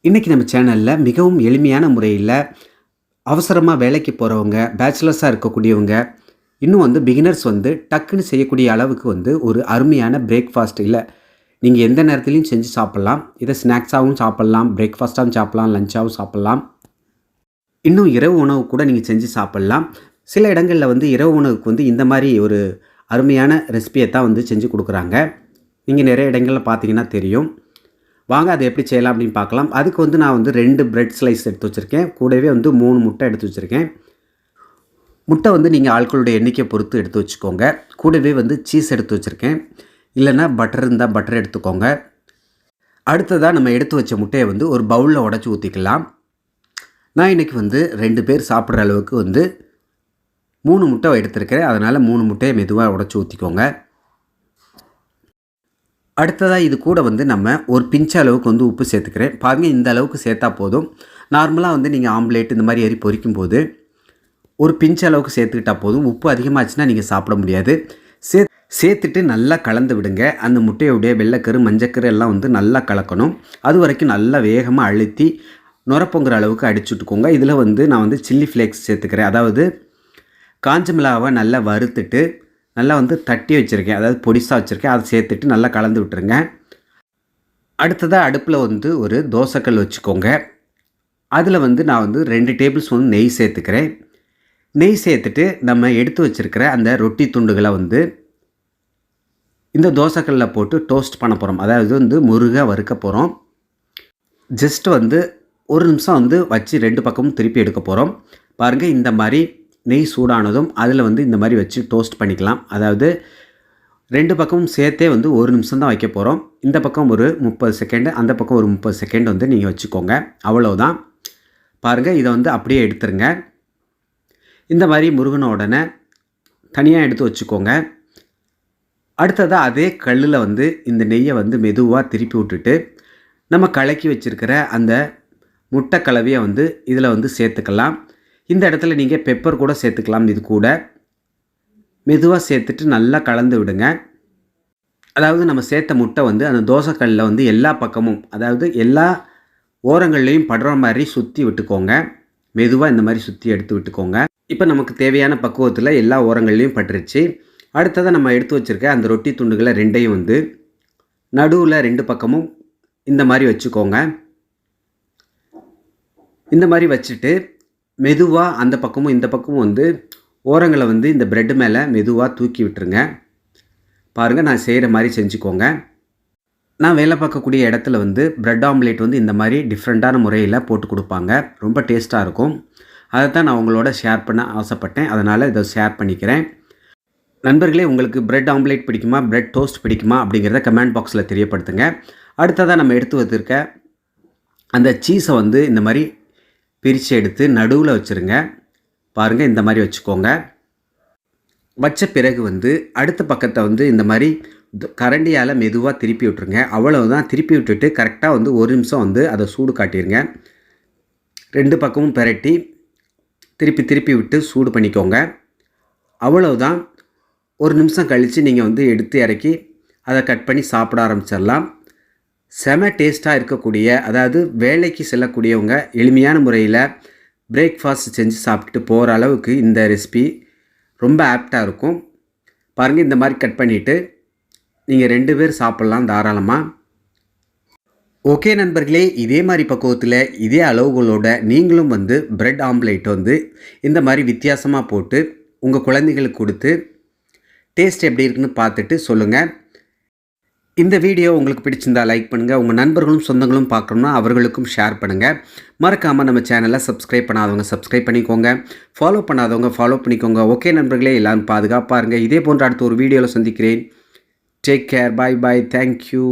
இன்றைக்கி நம்ம சேனலில் மிகவும் எளிமையான முறையில் அவசரமாக வேலைக்கு போகிறவங்க, பேச்சுலர்ஸாக இருக்கக்கூடியவங்க, இன்னும் பிகினர்ஸ் டக்குன்னு செய்யக்கூடிய அளவுக்கு ஒரு அருமையான பிரேக்ஃபாஸ்ட் இல்லை, நீங்கள் எந்த நேரத்துலையும் செஞ்சு சாப்பிட்லாம். இதை ஸ்நாக்ஸாகவும் சாப்பிட்லாம், பிரேக்ஃபாஸ்ட்டாகவும் சாப்பிட்லாம், லஞ்சாகவும் சாப்பிட்லாம். இன்னும் இரவு உணவு கூட நீங்கள் செஞ்சு சாப்பிட்லாம். சில இடங்களில் இரவு உணவுக்கு இந்த மாதிரி ஒரு அருமையான ரெசிபியை தான் செஞ்சு கொடுக்குறாங்க. நீங்கள் நிறைய இடங்களில் பார்த்தீங்கன்னா தெரியும். வாங்க அதை எப்படி செய்யலாம் அப்படின்னு பார்க்கலாம். அதுக்கு நான் 2 பிரெட் ஸ்லைஸ் எடுத்து வச்சுருக்கேன். கூடவே 3 முட்டை எடுத்து வச்சுருக்கேன். முட்டை நீங்கள் ஆட்களுடைய எண்ணிக்கையை பொறுத்து எடுத்து வச்சுக்கோங்க. கூடவே சீஸ் எடுத்து வச்சுருக்கேன். இல்லைன்னா பட்டர் இருந்தால் பட்டர் எடுத்துக்கோங்க. அடுத்ததாக நம்ம எடுத்து வச்ச முட்டையை ஒரு பவுலில் உடச்சி ஊற்றிக்கலாம். நான் இன்றைக்கி 2 பேர் சாப்பிட்ற அளவுக்கு 3 முட்டை எடுத்துருக்கிறேன். அதனால் 3 முட்டையை மெதுவாக உடச்சி ஊற்றிக்கோங்க. அடுத்ததாக இது கூட நம்ம ஒரு பிஞ்ச் அளவுக்கு உப்பு சேர்த்துக்கிறேன். பாருங்கள், இந்த அளவுக்கு சேர்த்தா போதும். நார்மலாக நீங்கள் ஆம்லேட் இந்த மாதிரி ஏறி பொரிக்கும் போது ஒரு பிஞ்ச் அளவுக்கு சேர்த்துக்கிட்டால் போதும். உப்பு அதிகமாச்சுன்னா நீங்கள் சாப்பிட முடியாது. சேர்த்துட்டு நல்லா கலந்து விடுங்க. அந்த முட்டையுடைய வெள்ளைக்கரு மஞ்சக்கரு எல்லாம் நல்லா கலக்கணும். அது வரைக்கும் நல்லா வேகமாக அழுத்தி நுரப்பொங்குற அளவுக்கு அடிச்சுட்டுக்கோங்க. இதில் நான் சில்லி ஃப்ளேக்ஸ் சேர்த்துக்கிறேன். அதாவது காஞ்ச மிளகாவை நல்லா வறுத்துட்டு நல்லா தட்டி வச்சுருக்கேன், அதாவது பொடிசாக வச்சுருக்கேன். அதை சேர்த்துட்டு நல்லா கலந்து விட்டுருங்க. அடுத்ததாக அடுப்பில் ஒரு தோசைக்கல் வச்சுக்கோங்க. அதில் நான் 2 டேபிள் ஸ்பூன் நெய் சேர்த்துக்கிறேன். நெய் சேர்த்துட்டு நம்ம எடுத்து வச்சுருக்கிற அந்த ரொட்டி துண்டுகளை இந்த தோசைக்கல்லில் போட்டு டோஸ்ட் பண்ண போகிறோம். அதாவது முருக வறுக்க போகிறோம். ஜஸ்ட் 1 நிமிஷம் வச்சு 2 பக்கமும் திருப்பி எடுக்க போகிறோம். பாருங்கள், இந்த மாதிரி நெய் சூடானதும் அதில் இந்த மாதிரி வச்சு டோஸ்ட் பண்ணிக்கலாம். அதாவது 2 பக்கமும் சேர்த்தே 1 நிமிஷம் தான் வைக்க போகிறோம். இந்த பக்கம் ஒரு 30 செகண்டு, அந்த பக்கம் ஒரு 30 செகண்ட் நீங்கள் வச்சுக்கோங்க. அவ்வளோதான். பாருங்கள், இதை அப்படியே எடுத்துருங்க. இந்த மாதிரி முருகன உடனே தனியாக எடுத்து வச்சுக்கோங்க. அடுத்ததாக அதே கல்லில் இந்த நெய்யை மெதுவாக திருப்பி விட்டுட்டு நம்ம கலக்கி வச்சுருக்கிற அந்த முட்டை கலவையை இதில் சேர்த்துக்கலாம். இந்த இடத்துல நீங்கள் பெப்பர் கூட சேர்த்துக்கலாம். இது கூட மெதுவாக சேர்த்துட்டு நல்லா கலந்து விடுங்க. அதாவது நம்ம சேர்த்த முட்டை அந்த தோசைக்கல்லில் எல்லா பக்கமும், அதாவது எல்லா ஓரங்கள்லேயும் படுற மாதிரி சுற்றி விட்டுக்கோங்க. மெதுவாக இந்த மாதிரி சுற்றி எடுத்து விட்டுக்கோங்க. இப்போ நமக்கு தேவையான பக்குவத்தில் எல்லா ஓரங்கள்லேயும் பட்டுருச்சு. அடுத்ததாக நம்ம எடுத்து வச்சுருக்க அந்த ரொட்டி துண்டுகளை 2ஐயும் நடுவில் 2 பக்கமும் இந்த மாதிரி வச்சுக்கோங்க. இந்த மாதிரி வச்சுட்டு மெதுவாக அந்த பக்கமும் இந்த பக்கமும் ஓரங்களை இந்த ப்ரெட்டு மேலே மெதுவாக தூக்கி விட்டுருங்க. பாருங்கள், நான் செய்கிற மாதிரி செஞ்சுக்கோங்க. நான் வேலை பார்க்கக்கூடிய இடத்துல ப்ரெட் ஆம்லேட் இந்த மாதிரி டிஃப்ரெண்ட்டான முறையில் போட்டு கொடுப்பாங்க. ரொம்ப டேஸ்ட்டாக இருக்கும். அதை தான் நான் உங்களோட ஷேர் பண்ண ஆசைப்பட்டேன். அதனால் இதை ஷேர் பண்ணிக்கிறேன். நண்பர்களே, உங்களுக்கு ப்ரெட் ஆம்லேட் பிடிக்குமா, ப்ரெட் டோஸ்ட் பிடிக்குமா அப்படிங்கிறத கமெண்ட் பாக்ஸில் தெரியப்படுத்துங்க. அடுத்ததாக நம்ம எடுத்து வச்சுருக்க அந்த சீஸை இந்த மாதிரி பிரித்து எடுத்து நடுவில் வச்சுருங்க. பாருங்கள், இந்த மாதிரி வச்சுக்கோங்க. வச்ச பிறகு அடுத்த பக்கத்தை இந்த மாதிரி கரண்டியால் மெதுவாக திருப்பி விட்டுருங்க. அவ்வளவுதான். திருப்பி விட்டுட்டு கரெக்டாக 1 நிமிஷம் அதை சூடு காட்டிடுங்க. 2 பக்கமும் பெரட்டி திருப்பி விட்டு சூடு பண்ணிக்கோங்க. அவ்வளவுதான். 1 நிமிஷம் கழித்து நீங்கள் எடுத்து இறக்கி அதை கட் பண்ணி சாப்பிட ஆரம்பிச்சிடலாம். செம டேஸ்ட்டாக இருக்கக்கூடிய, அதாவது வேலைக்கு செல்லக்கூடியவங்க எளிமையான முறையில் பிரேக்ஃபாஸ்ட் செஞ்சு சாப்பிட்டுட்டு போகிற அளவுக்கு இந்த ரெசிபி ரொம்ப ஆப்டாக இருக்கும். பாருங்கள், இந்த மாதிரி கட் பண்ணிவிட்டு நீங்கள் 2 பேர் சாப்பிட்லாம் தாராளமாக. ஓகே நண்பர்களே, இதே மாதிரி பக்குவத்தில் இதே அளவுகளோட நீங்களும் ப்ரெட் ஆம்லேட் இந்த மாதிரி வித்தியாசமாக போட்டு உங்கள் குழந்தைகளுக்கு கொடுத்து டேஸ்ட் எப்படி இருக்குன்னு பார்த்துட்டு சொல்லுங்கள். இந்த வீடியோ உங்களுக்கு பிடிச்சிருந்தா லைக் பண்ணுங்கள். உங்கள் நண்பர்களும் சொந்தங்களும் பார்க்கணுன்னா அவர்களுக்கும் ஷேர் பண்ணுங்கள். மறக்காமல் நம்ம சேனலை சப்ஸ்கிரைப் பண்ணாதவங்க சப்ஸ்கிரைப் பண்ணிக்கோங்க. ஃபாலோ பண்ணாதவங்க ஃபாலோ பண்ணிக்கோங்க. ஓகே நண்பர்களே, எல்லோரும் பாதுகாப்பாக இருங்க. இதே போன்ற அடுத்த ஒரு வீடியோவில் சந்திக்கிறேன். Take care. Bye bye. Thank you.